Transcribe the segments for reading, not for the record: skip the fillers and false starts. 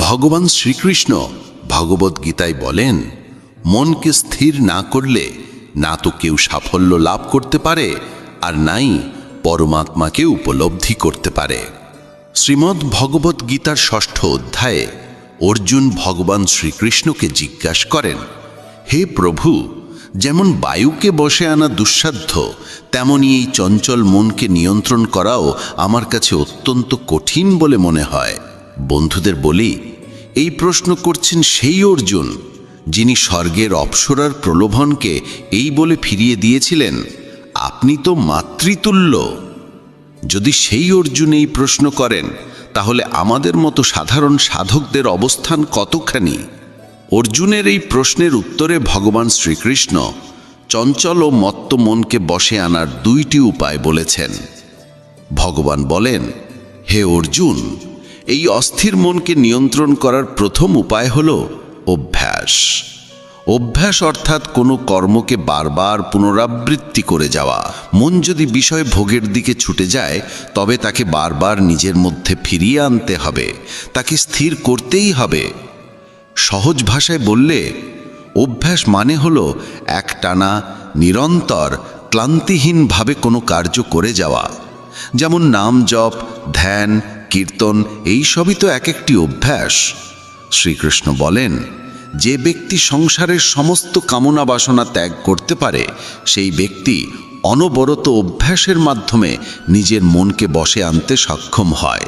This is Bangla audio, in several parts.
ভগবান শ্রীকৃষ্ণ ভগবদ্গীতায় বলেন, মনকে স্থির না করলে না তো কেউ সাফল্য লাভ করতে পারে আর নাই পরমাত্মাকে উপলব্ধি করতে পারে। শ্রীমদ্ ভগবদ্গীতার 6ঠ অধ্যায়ে অর্জুন ভগবান শ্রীকৃষ্ণকে জিজ্ঞাসা করেন, হে প্রভু, যেমন বায়ুকে বশে আনা দুঃসাধ্য, তেমনি এই চঞ্চল মনকে নিয়ন্ত্রণ করাও আমার কাছে অত্যন্ত কঠিন বলে মনে হয়। বন্ধুদের বলি, এই প্রশ্ন করছেন সেই অর্জুন যিনি স্বর্গের অপ্সরার প্রলোভনকে এই বলে ফিরিয়ে দিয়েছিলেন, আপনি তো মাতৃতুল্য। যদি সেই অর্জুন এই প্রশ্ন করেন, তাহলে আমাদের মতো সাধারণ সাধকদের অবস্থান কতখানি? অর্জুনের এই প্রশ্নের উত্তরে ভগবান শ্রীকৃষ্ণ চঞ্চল ও মত্ত মনকে বশে আনার 2টি উপায় বলেছেন। ভগবান বলেন, হে অর্জুন, এই অস্থির মনকে নিয়ন্ত্রণ করার প্রথম উপায় হল অভ্যাস। অভ্যাস অর্থাৎ কোনো কর্মকে বারবার পুনরাবৃত্তি করে যাওয়া। মন যদি বিষয় ভোগের দিকে ছুটে যায়, তবে তাকে বারবার নিজের মধ্যে ফিরিয়ে আনতে হবে, তাকে স্থির করতেই হবে। সহজ ভাষায় বললে, অভ্যাস মানে হলো একটানা নিরন্তর ক্লান্তিহীনভাবে কোনো কার্য করে যাওয়া। যেমন নাম জপ, ধ্যান, কীর্তন, এই সবই তো এক একটি অভ্যাস। শ্রীকৃষ্ণ বলেন, যে ব্যক্তি সংসারের সমস্ত কামনা বাসনা ত্যাগ করতে পারে, সেই ব্যক্তি অনবরত অভ্যাসের মাধ্যমে নিজের মনকে বশে আনতে সক্ষম হয়।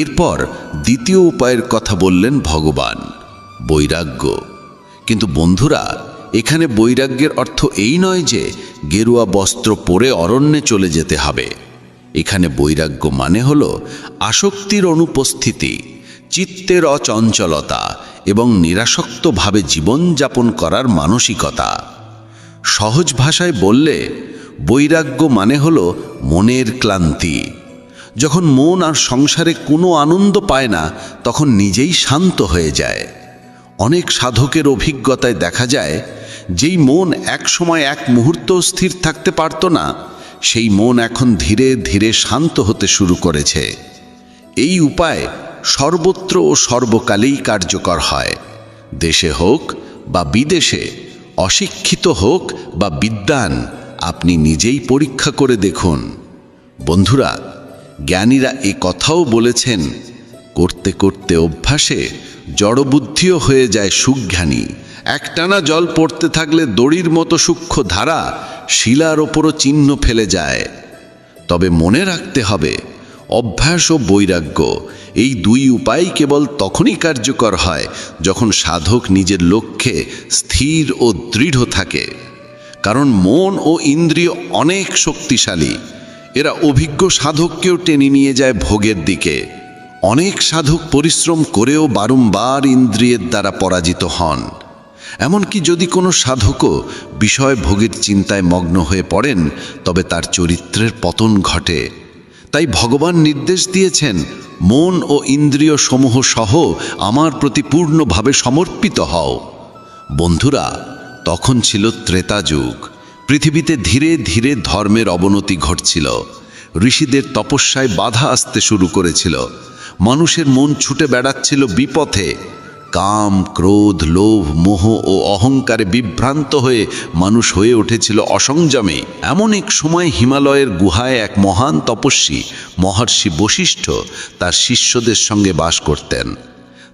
এরপর দ্বিতীয় উপায়ের কথা বললেন ভগবান, বৈরাগ্য। কিন্তু বন্ধুরা, এখানে বৈরাগ্যের অর্থ এই নয় যে গেরুয়া বস্ত্র পরে অরণ্যে চলে যেতে হবে। এখানে বৈরাগ্য মানে হল আসক্তির অনুপস্থিতি, চিত্তের অচঞ্চলতা এবং নিরাসক্তভাবে জীবনযাপন করার মানসিকতা। সহজ ভাষায় বললে, বৈরাগ্য মানে হল মনের ক্লান্তি। যখন মন আর সংসারে কোনো আনন্দ পায় না, তখন নিজেই শান্ত হয়ে যায়। অনেক সাধকের অভিজ্ঞতায় দেখা যায়, যেই মন এক সময় এক মুহূর্ত স্থির থাকতে পারত না, সেই মন এখন ধীরে ধীরে শান্ত হতে শুরু করেছে। এই উপায় সর্বত্র ও সর্বকালেই কার্যকর হয়। দেশে হোক বা বিদেশে, অশিক্ষিত হোক বা বিদ্বান, আপনি নিজেই পরীক্ষা করে দেখুন। বন্ধুরা, জ্ঞানীরা এ কথাও বলেছেন, করতে করতে অভ্যাসে জড়বুদ্ধিও হয়ে যায় সুজ্ঞানী। একটানা জল পড়তে থাকলে দড়ির মতো সূক্ষ্ম ধারা শিলার ওপরও চিহ্ন ফেলে যায়। তবে মনে রাখতে হবে, অভ্যাস ও বৈরাগ্য এই 2 উপায় কেবল তখনই কার্যকর হয় যখন সাধক নিজের লক্ষ্যে স্থির ও দৃঢ় থাকে। কারণ মন ও ইন্দ্রিয় অনেক শক্তিশালী, এরা অভিজ্ঞ সাধককেও টেনে নিয়ে যায় ভোগের দিকে। অনেক সাধক পরিশ্রম করেও বারংবার ইন্দ্রিয়ের দ্বারা পরাজিত হন। এমনকি যদি কোনো সাধকও বিষয় ভোগের চিন্তায় মগ্ন হয়ে পড়েন, তবে তার চরিত্রের পতন ঘটে। তাই ভগবান নির্দেশ দিয়েছেন, মন ও ইন্দ্রিয় সমূহ সহ আমার প্রতি পূর্ণভাবে সমর্পিত হও। বন্ধুরা, তখন ছিল ত্রেতা যুগ। পৃথিবীতে ধীরে ধীরে ধর্মের অবনতি ঘটছিল। ঋষিদের তপস্যায় বাধা আসতে শুরু করেছিল। মানুষের মন ছুটে বেড়াচ্ছিল বিপথে। কাম, ক্রোধ, লোভ, মোহ ও অহংকারে বিভ্রান্ত হয়ে মানুষ হয়ে উঠেছিল অসংযমী। এমন এক সময় হিমালয়ের গুহায় এক মহান তপস্বী মহর্ষি বশিষ্ঠ তার শিষ্যদের সঙ্গে বাস করতেন।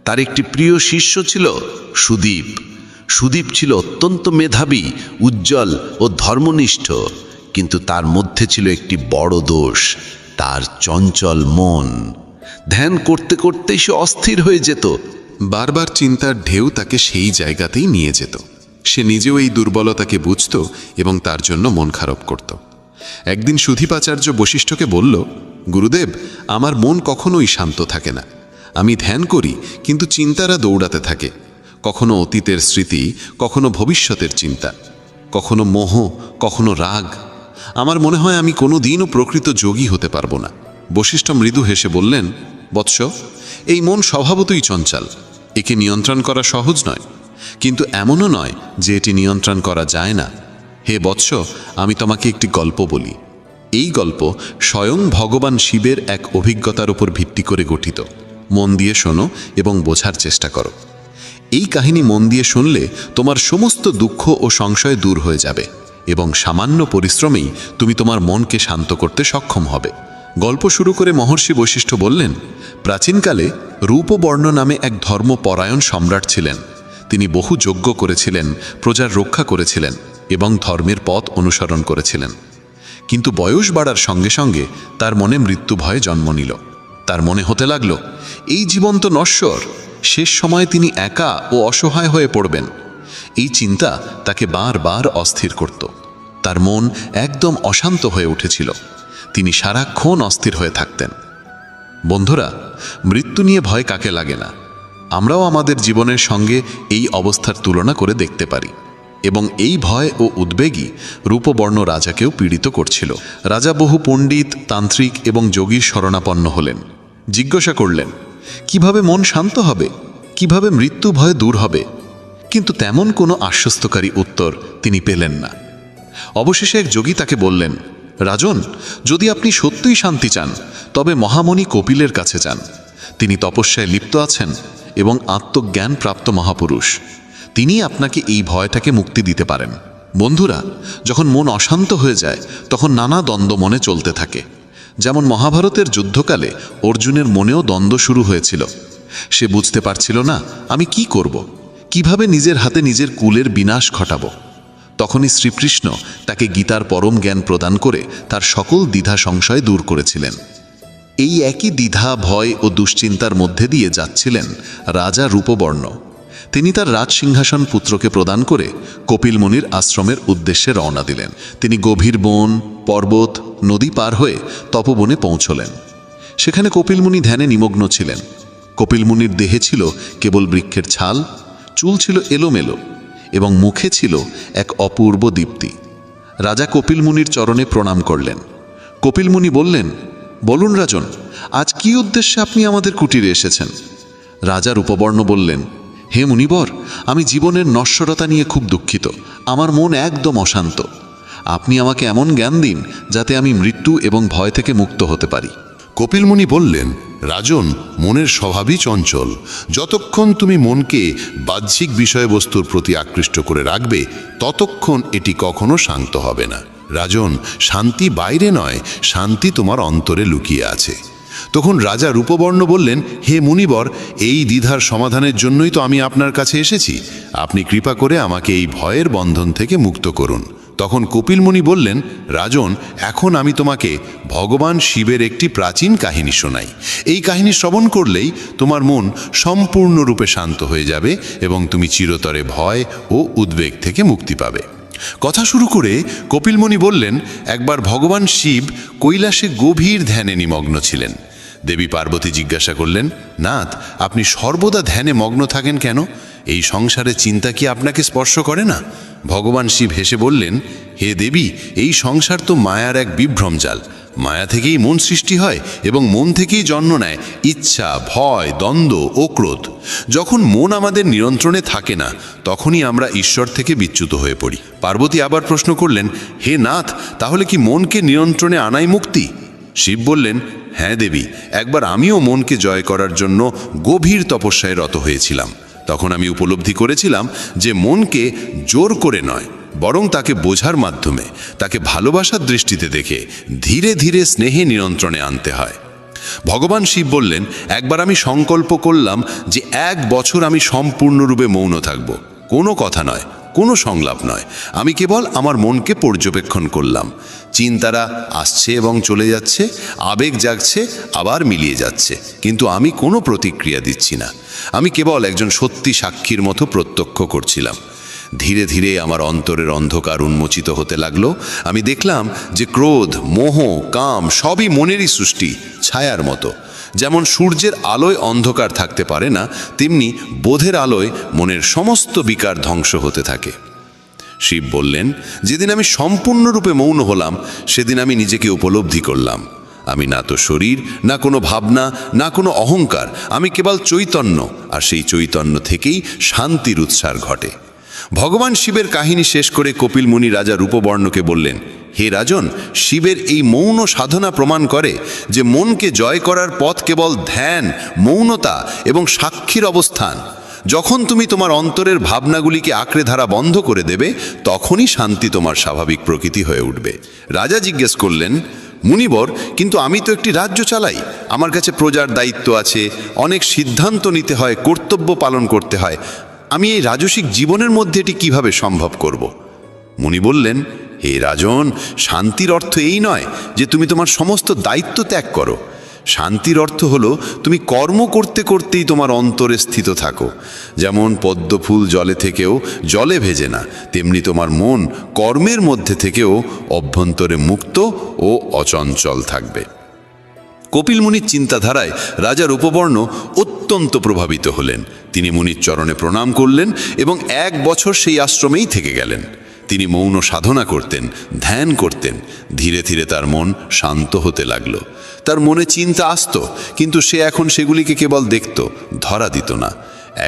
তার একটি প্রিয় শিষ্য ছিল সুদীপ। সুদীপ ছিল অত্যন্ত মেধাবী, উজ্জ্বল ও ধর্মনিষ্ঠ। কিন্তু তার মধ্যে ছিল একটি বড় দোষ, তার চঞ্চল মন। ধ্যান করতে করতেই সে অস্থির হয়ে যেত। বারবার চিন্তার ঢেউ তাকে সেই জায়গাতেই নিয়ে যেত। সে নিজেও এই দুর্বলতাকে বুঝত এবং তার জন্য মন খারাপ করত। একদিন সুধীপাচার্য বশিষ্ঠকে বলল, গুরুদেব, আমার মন কখনোই শান্ত থাকে না। আমি ধ্যান করি, কিন্তু চিন্তারা দৌড়াতে থাকে। কখনো অতীতের স্মৃতি, কখনো ভবিষ্যতের চিন্তা, কখনো মোহ, কখনো রাগ। আমার মনে হয় আমি কোনো দিনও প্রকৃত যোগী হতে পারবো না। বশিষ্ঠ মৃদু হেসে বললেন, বৎস, এই মন স্বভাবতই চঞ্চল। একে নিয়ন্ত্রণ করা সহজ নয়, কিন্তু এমনও নয় যে এটি নিয়ন্ত্রণ করা যায় না। হে বৎস, আমি তোমাকে একটি গল্প বলি। এই গল্প স্বয়ং ভগবান শিবের এক অভিজ্ঞতার উপর ভিত্তি করে গঠিত। মন দিয়ে শোনো এবং বোঝার চেষ্টা করো। এই কাহিনী মন দিয়ে শুনলে তোমার সমস্ত দুঃখ ও সংশয় দূর হয়ে যাবে এবং সামান্য পরিশ্রমেই তুমি তোমার মনকে শান্ত করতে সক্ষম হবে। গল্প শুরু করে মহর্ষি বশিষ্ঠ বললেন, প্রাচীনকালে রূপবর্ণ নামে এক ধর্মপরায়ণ সম্রাট ছিলেন। তিনি বহু যজ্ঞ করেছিলেন, প্রজার রক্ষা করেছিলেন এবং ধর্মের পথ অনুসরণ করেছিলেন। কিন্তু বয়স বাড়ার সঙ্গে সঙ্গে তার মনে মৃত্যু ভয়ে জন্ম নিল। তার মনে হতে লাগল, এই জীবন তো নশ্বর, শেষ সময়ে তিনি একা ও অসহায় হয়ে পড়বেন। এই চিন্তা তাকে বারবার অস্থির করত। তার মন একদম অশান্ত হয়ে উঠেছিল। তিনি সারাক্ষণ অস্থির হয়ে থাকতেন। বন্ধুরা, মৃত্যু নিয়ে ভয় কাকে লাগে না? আমরাও আমাদের জীবনের সঙ্গে এই অবস্থার তুলনা করে দেখতে পারি এবং এই ভয় ও উদ্বেগই রূপবর্ণ রাজাকেও পীড়িত করছিল। রাজা বহু পণ্ডিত, তান্ত্রিক এবং যোগীর শরণাপন্ন হলেন। জিজ্ঞাসা করলেন, কিভাবে মন শান্ত হবে, কিভাবে মৃত্যু ভয় দূর হবে? কিন্তু তেমন কোনো আশ্বস্তকারী উত্তর তিনি পেলেন না। অবশেষে এক যোগী তাকে বললেন, রাজন, যদি আপনি সত্যিই শান্তি চান তবে মহামণি কপিলের কাছে যান। তিনি তপস্যায় লিপ্ত আছেন এবং আত্মজ্ঞান প্রাপ্ত মহাপুরুষ। তিনি আপনাকে এই ভয়টাকে মুক্তি দিতে পারেন। বন্ধুরা, যখন মন অশান্ত হয়ে যায় তখন নানা দ্বন্দ্ব মনে চলতে থাকে। যেমন মহাভারতের যুদ্ধকালে অর্জুনের মনেও দ্বন্দ্ব শুরু হয়েছিল। সে বুঝতে পারছিল না, আমি কি করব, কিভাবে নিজের হাতে নিজের কুলের বিনাশ ঘটাবো। তখনই শ্রীকৃষ্ণ তাকে গীতার পরম জ্ঞান প্রদান করে তার সকল দ্বিধা সংশয় দূর করেছিলেন। এই একই দ্বিধা, ভয় ও দুশ্চিন্তার মধ্যে দিয়ে যাচ্ছিলেন রাজা রূপবর্ণ। তিনি তার রাজসিংহাসন পুত্রকে প্রদান করে কপিল মুনির আশ্রমের উদ্দেশ্যে রওনা দিলেন। তিনি গভীর বন, পর্বত, নদী পার হয়ে তপবনে পৌঁছলেন। সেখানে কপিল মুনি ধ্যানে নিমগ্ন ছিলেন। কপিল মুনির দেহে ছিল কেবল বৃক্ষের ছাল, চুল ছিল এলোমেলো এবং মুখে ছিল এক অপূর্ব দীপ্তি। রাজা কপিল মুনির চরণে প্রণাম করলেন। কপিল মুনি বললেন, বলুন রাজন, আজ কি উদ্দেশ্যে আপনি আমাদের কুটিরে এসেছেন? রাজা রূপবর্ণ বললেন, হে মুনিবর, আমি জীবনের নশ্বরতা নিয়ে খুব দুঃখিত। আমার মন একদম অশান্ত। আপনি আমাকে এমন জ্ঞান দিন যাতে আমি মৃত্যু এবং ভয় থেকে মুক্ত হতে পারি। কপিল মুনি বললেন, রাজন, মনের স্বভাবই চঞ্চল। যতক্ষণ তুমি মনকে বাহ্যিক বিষয়বস্তুর প্রতি আকৃষ্ট করে রাখবে ততক্ষণ এটি কখনো শান্ত হবে না। রাজন, শান্তি বাইরে নয়, শান্তি তোমার অন্তরে লুকিয়ে আছে। তখন রাজা রূপবর্ণ বললেন, হে মুনিবর, এই দ্বিধার সমাধানের জন্যই তো আমি আপনার কাছে এসেছি। আপনি কৃপা করে আমাকে এই ভয়ের বন্ধন থেকে মুক্ত করুন। তখন কপিল মুনি বললেন, রাজন, এখন আমি তোমাকে ভগবান শিবের একটি প্রাচীন কাহিনী শোনাই। এই কাহিনী শ্রবণ করলেই তোমার মন সম্পূর্ণরূপে শান্ত হয়ে যাবে এবং তুমি চিরতরে ভয় ও উদ্বেগ থেকে মুক্তি পাবে। কথা শুরু করে কপিল মুনি বললেন, একবার ভগবান শিব কৈলাসে গভীর ধ্যানে নিমগ্ন ছিলেন। দেবী পার্বতী জিজ্ঞাসা করলেন, নাথ, আপনি সর্বদা ধ্যানে মগ্ন থাকেন কেন? এই সংসারের চিন্তা কি আপনাকে স্পর্শ করে না? ভগবান শিব হেসে বললেন, হে দেবী, এই সংসার তো মায়ার এক বিভ্রম জাল। মায়া থেকেই মন সৃষ্টি হয় এবং মন থেকেই জন্ম নেয় ইচ্ছা, ভয়, দ্বন্দ্ব ও ক্রোধ। যখন মন আমাদের নিয়ন্ত্রণে থাকে না তখনই আমরা ঈশ্বর থেকে বিচ্যুত হয়ে পড়ি। পার্বতী আবার প্রশ্ন করলেন, হে নাথ, তাহলে কি মনকে নিয়ন্ত্রণে আনাই মুক্তি? শিব বললেন, হ্যাঁ দেবী, একবার আমিও মনকে জয় করার জন্য গভীর তপস্যায় রত হয়েছিলাম। তখন আমি উপলব্ধি করেছিলাম যে মনকে জোর করে নয়, বরং তাকে বোঝার মাধ্যমে, তাকে ভালোবাসার দৃষ্টিতে দেখে ধীরে ধীরে স্নেহে নিয়ন্ত্রণে আনতে হয়। ভগবান শিব বললেন, একবার আমি সংকল্প করলাম যে 1 বছর আমি সম্পূর্ণরূপে মৌন থাকব। কোনো কথা নয়, কোনো সংলাপ নয়। আমি কেবল আমার মনকে পর্যবেক্ষণ করলাম। চিন্তারা আসছে এবং চলে যাচ্ছে, আবেগ জাগছে, আবার মিলিয়ে যাচ্ছে, কিন্তু আমি কোনো প্রতিক্রিয়া দিচ্ছি না। আমি কেবল একজন সত্যি সাক্ষীর মতো প্রত্যক্ষ করছিলাম। ধীরে ধীরে আমার অন্তরের অন্ধকার উন্মোচিত হতে লাগলো। আমি দেখলাম যে ক্রোধ, মোহ, কাম সবই মনেরই সৃষ্টি, ছায়ার মতো। যেমন সূর্যের আলোয় অন্ধকার থাকতে পারে না, তেমনি বোধের আলোয় মনের সমস্ত বিকার ধ্বংস হতে থাকে। শিব বললেন, যেদিন আমি সম্পূর্ণরূপে মৌন হলাম সেদিন আমি নিজেকে উপলব্ধি করলাম। আমি না তো শরীর, না কোনো ভাবনা, না কোনো অহংকার। আমি কেবল চৈতন্য, আর সেই চৈতন্য থেকেই শান্তির উৎসার ঘটে। ভগবান শিবের কাহিনী শেষ করে কপিল মুনি রাজা রূপবর্ণকে বললেন, হে রাজন, শিবের এই মৌন সাধনা প্রমাণ করে যে মনকে জয় করার পথ কেবল ধ্যান, মৌনতা এবং সাক্ষীর অবস্থান। যখন তুমি তোমার অন্তরের ভাবনাগুলিকে আঁকড়ে ধরা বন্ধ করে দেবে, তখনই শান্তি তোমার স্বাভাবিক প্রকৃতি হয়ে উঠবে। রাজা জিজ্ঞেস করলেন, মুনিবর, কিন্তু আমি তো একটি রাজ্য চালাই, আমার কাছে প্রজার দায়িত্ব আছে, অনেক সিদ্ধান্ত নিতে হয়, কর্তব্য পালন করতে হয়। আমি এই রাজসিক জীবনের মধ্যে এটি কিভাবে সম্ভব করব? মুনি বললেন, হে রাজন, শান্তির অর্থ এই নয় যে তুমি তোমার সমস্ত দায়িত্ব ত্যাগ করো। শান্তির অর্থ হলো তুমি কর্ম করতে করতেই তোমার অন্তরে স্থিত থাকো। যেমন পদ্মফুল জলে থেকেও জলে ভেজে না, তেমনি তোমার মন কর্মের মধ্যে থেকেও অভ্যন্তরে মুক্ত ও অচঞ্চল থাকবে। কপিল মুনির চিন্তাধারায় রাজা রূপবর্ণ অত্যন্ত প্রভাবিত হলেন। তিনি মুনির চরণে প্রণাম করলেন এবং 1 বছর সেই আশ্রমেই থেকে গেলেন। তিনি মৌন সাধনা করতেন, ধ্যান করতেন। ধীরে ধীরে তার মন শান্ত হতে লাগলো। তার মনে চিন্তা আসতো, কিন্তু সে এখন সেগুলিকে কেবল দেখত, ধরা দিত না।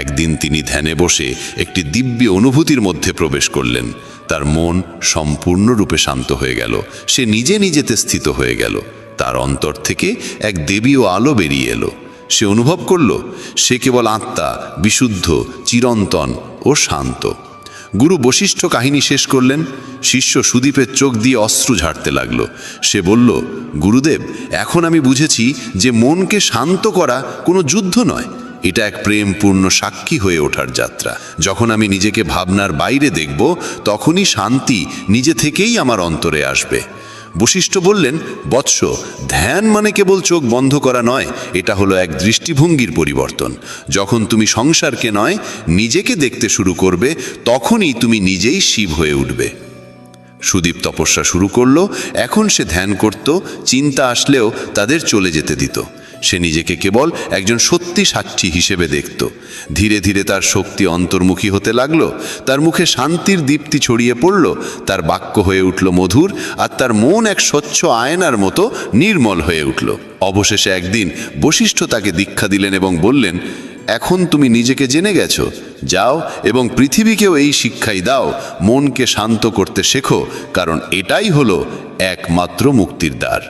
একদিন তিনি ধ্যানে বসে একটি দিব্য অনুভূতির মধ্যে প্রবেশ করলেন। তার মন সম্পূর্ণরূপে শান্ত হয়ে গেল। সে নিজে নিজেতে স্থিত হয়ে গেল। তার অন্তর থেকে এক দেবীয় আলো বেরিয়ে এলো। সে অনুভব করল সে কেবল আত্মা, বিশুদ্ধ, চিরন্তন ও শান্ত। গুরু বশিষ্ঠ কাহিনী শেষ করলেন। শিষ্য সুদীপের চোখ দিয়ে অশ্রু ঝাড়তে লাগলো। সে বলল, গুরুদেব, এখন আমি বুঝেছি যে মনকে শান্ত করা কোনো যুদ্ধ নয়, এটা এক প্রেমপূর্ণ সাক্ষী হয়ে ওঠার যাত্রা। যখন আমি নিজেকে ভাবনার বাইরে দেখব, তখনই শান্তি নিজে থেকেই আমার অন্তরে আসবে। বশিষ্ঠ বললেন, বৎস, ধ্যান মানে কেবল চোখ বন্ধ করা নয়, এটা হলো এক দৃষ্টিভঙ্গির পরিবর্তন। যখন তুমি সংসারকে নয়, নিজেকে দেখতে শুরু করবে, তখনই তুমি নিজেই শিব হয়ে উঠবে। সুদীপ তপস্যা শুরু করলো। এখন সে ধ্যান করত, চিন্তা আসলেও তাদের চলে যেতে দিত। সে নিজেকে কেবল একজন সত্যি সাক্ষী হিসেবে দেখত। ধীরে ধীরে তার শক্তি অন্তর্মুখী হতে লাগলো। তার মুখে শান্তির দীপ্তি ছড়িয়ে পড়ল। তার বাক্য হয়ে উঠল মধুর, আর তার মন এক স্বচ্ছ আয়নার মতো নির্মল হয়ে উঠল। অবশেষে একদিন বশিষ্ঠ তাকে দীক্ষা দিলেন এবং বললেন, এখন তুমি নিজেকে জেনে গেছো, যাও এবং পৃথিবীকেও এই শিক্ষাই দাও, মনকে শান্ত করতে শেখো, কারণ এটাই হলো একমাত্র মুক্তির দ্বার।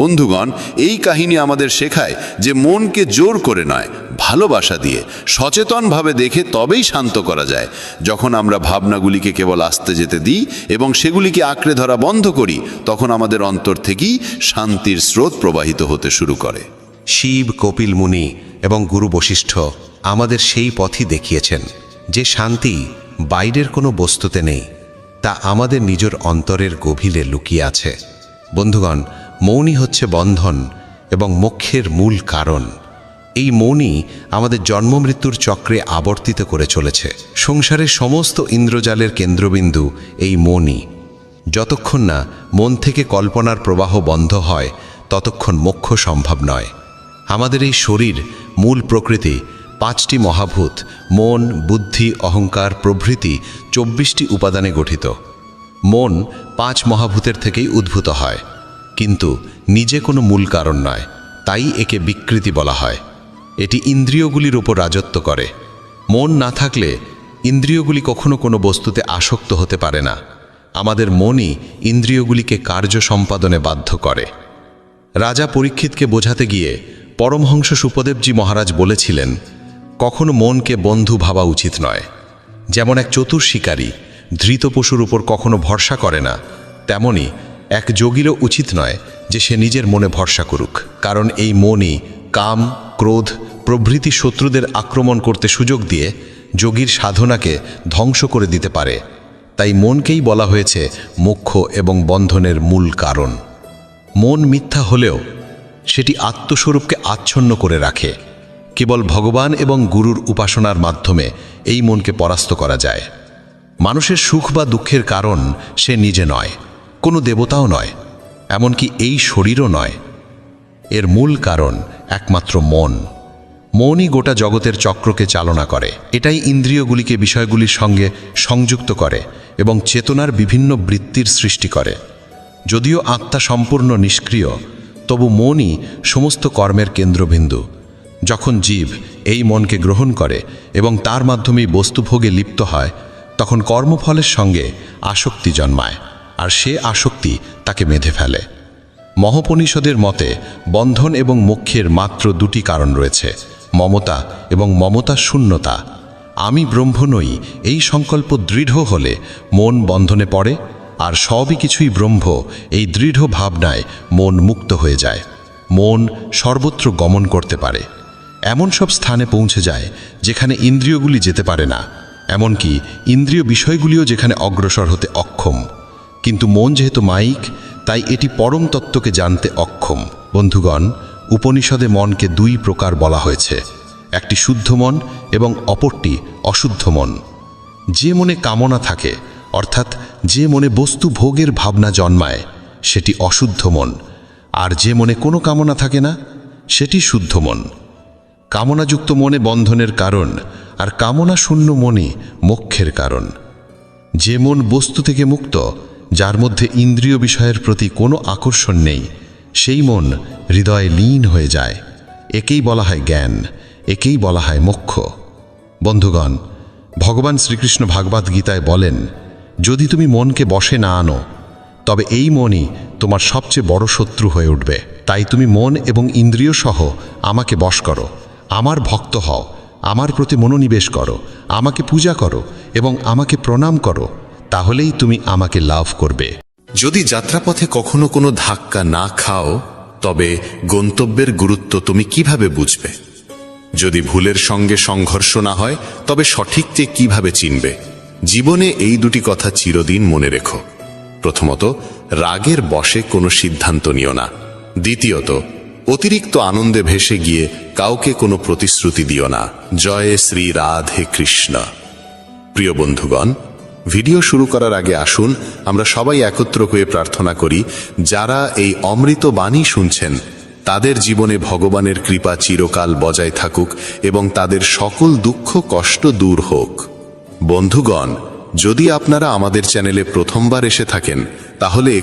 বন্ধুগণ, এই কাহিনী আমাদের শেখায় যে মনকে জোর করে নয়, ভালোবাসা দিয়ে সচেতনভাবে দেখে তবেই শান্ত করা যায়। যখন আমরা ভাবনাগুলিকে কেবল আসতে যেতে দিই এবং সেগুলিকে আঁকড়ে ধরা বন্ধ করি, তখন আমাদের অন্তর থেকেই শান্তির স্রোত প্রবাহিত হতে শুরু করে। শিব, কপিল মুনি এবং গুরু বশিষ্ঠ আমাদের সেই পথই দেখিয়েছেন যে শান্তি বাইরের কোনো বস্তুতে নেই, তা আমাদের নিজের অন্তরের গভীরে লুকিয়ে আছে। বন্ধুগণ, মৌনই হচ্ছে বন্ধন এবং মোক্ষের মূল কারণ। এই মৌনই আমাদের জন্মমৃত্যুর চক্রে আবর্তিত করে চলেছে। সংসারের সমস্ত ইন্দ্রজালের কেন্দ্রবিন্দু এই মনই। যতক্ষণ না মন থেকে কল্পনার প্রবাহ বন্ধ হয়, ততক্ষণ মোক্ষ সম্ভব নয়। আমাদের এই শরীর, মূল প্রকৃতি, 5টি মহাভূত মন, বুদ্ধি, অহংকার প্রভৃতি 24টি উপাদানে গঠিত। মন 5 মহাভূতের থেকেই উদ্ভূত হয়, কিন্তু নিজে কোনো মূল কারণ নয়, তাই একে বিকৃতি বলা হয়। এটি ইন্দ্রিয়গুলির ওপর রাজত্ব করে। মন না থাকলে ইন্দ্রিয়গুলি কখনো কোনো বস্তুতে আসক্ত হতে পারে না। আমাদের মনই ইন্দ্রিয়গুলিকে কার্য সম্পাদনে বাধ্য করে। রাজা পরীক্ষিতকে বোঝাতে গিয়ে পরমহংস সুপদেবজি মহারাজ বলেছিলেন, কখনো মনকে বন্ধু ভাবা উচিত নয়। যেমন এক চতুর শিকারী ধৃত পশুর উপর কখনো ভরসা করে না, তেমনি এক যোগীরও উচিত নয় যে সে নিজের মনে ভরসা করুক, কারণ এই মনই কাম, ক্রোধ প্রভৃতি শত্রুদের আক্রমণ করতে সুযোগ দিয়ে যোগীর সাধনাকে ধ্বংস করে দিতে পারে। তাই মনকেই বলা হয়েছে মোক্ষ এবং বন্ধনের মূল কারণ। মন মিথ্যা হলেও সেটি আত্মস্বরূপকে আচ্ছন্ন করে রাখে। কেবল ভগবান এবং গুরুর উপাসনার মাধ্যমে এই মনকে পরাস্ত করা যায়। মানুষের সুখ বা দুঃখের কারণ সে নিজে নয়, কোনো দেবতাও নয়, এমনকি এই শরীরও নয়। এর মূল কারণ একমাত্র মন। মনই গোটা জগতের চক্রকে চালনা করে। এটাই ইন্দ্রিয়গুলিকে বিষয়গুলির সঙ্গে সংযুক্ত করে এবং চেতনার বিভিন্ন বৃত্তির সৃষ্টি করে। যদিও আত্মা সম্পূর্ণ নিষ্ক্রিয়, তবু মনই সমস্ত কর্মের কেন্দ্রবিন্দু। যখন জীব এই মনকে গ্রহণ করে এবং তার মাধ্যমেই বস্তুভোগে লিপ্ত হয়, তখন কর্মফলের সঙ্গে আসক্তি জন্মায়, আর সে আসক্তি তাকে বেঁধে ফেলে। মহোপনিষদের মতে বন্ধন এবং মোক্ষের মাত্র দুটি কারণ রয়েছে, মমতা এবং মমতা শূন্যতা। আমি ব্রহ্ম নই এই সংকল্প দৃঢ় হলে মন বন্ধনে পড়ে, আর সবই কিছুই ব্রহ্ম এই দৃঢ় ভাবনায় মন মুক্ত হয়ে যায়। মন সর্বত্র গমন করতে পারে, এমন সব স্থানে পৌঁছে যায় যেখানে ইন্দ্রিয়গুলি যেতে পারে না, এমনকি ইন্দ্রিয় বিষয়গুলিও যেখানে অগ্রসর হতে অক্ষম। কিন্তু মন যেহেতু মায়িক, তাই এটি পরম তত্ত্বকে জানতে অক্ষম। বন্ধুগণ, উপনিষদে মনকে দুই প্রকার বলা হয়েছে, একটি শুদ্ধ মন এবং অপরটি অশুদ্ধ মন। যে মনে কামনা থাকে, অর্থাৎ যে মনে বস্তু ভোগের ভাবনা জন্মায়, সেটি অশুদ্ধ মন, আর যে মনে কোনো কামনা থাকে না, সেটি শুদ্ধ মন। কামনাযুক্ত মনে বন্ধনের কারণ, আর কামনা শূন্য মনই মোক্ষের কারণ। যে মন বস্তু থেকে মুক্ত, যার মধ্যে ইন্দ্রিয় বিষয়ের প্রতি কোনো আকর্ষণ নেই, সেই মন হৃদয়ে লীন হয়ে যায়। একেই বলা হয় জ্ঞান, একেই বলা হয় মোক্ষ। বন্ধুগণ, ভগবান শ্রীকৃষ্ণ ভাগবত গীতায় বলেন, যদি তুমি মনকে বশে না আনো, তবে এই মনই তোমার সবচেয়ে বড় শত্রু হয়ে উঠবে। তাই তুমি মন এবং ইন্দ্রিয় সহ আমাকে বশ করো, আমার ভক্ত হও, আমার প্রতি মনোনিবেশ করো, আমাকে পূজা করো এবং আমাকে প্রণাম করো, তাহলেই তুমি আমাকে লাভ করবে। যদি যাত্রাপথে কখনো কোনো ধাক্কা না খাও, তবে গন্তব্যের গুরুত্ব তুমি কিভাবে বুঝবে? যদি ভুলের সঙ্গে সংঘর্ষ না হয়, তবে সঠিককে কিভাবে চিনবে? জীবনে এই দুটি কথা চিরদিন মনে রেখো। প্রথমত, রাগের বশে কোনো সিদ্ধান্ত নিও না। দ্বিতীয়ত, অতিরিক্ত আনন্দে ভেসে গিয়ে কাউকে কোনো প্রতিশ্রুতি দিও না। জয় শ্রী রাধে কৃষ্ণ। প্রিয় বন্ধুগণ, ভিডিও শুরু করার আগে আসুন আমরা সবাই একত্র হয়ে প্রার্থনা করি, যারা এই অমৃত বাণী শুনছেন তাদের জীবনে ভগবানের কৃপা চিরকাল বজায় থাকুক এবং তাদের সকল দুঃখ কষ্ট দূর হোক। বন্ধুগণ, যদি আপনারা আমাদের চ্যানেলে প্রথমবার এসে থাকেন, তাহলে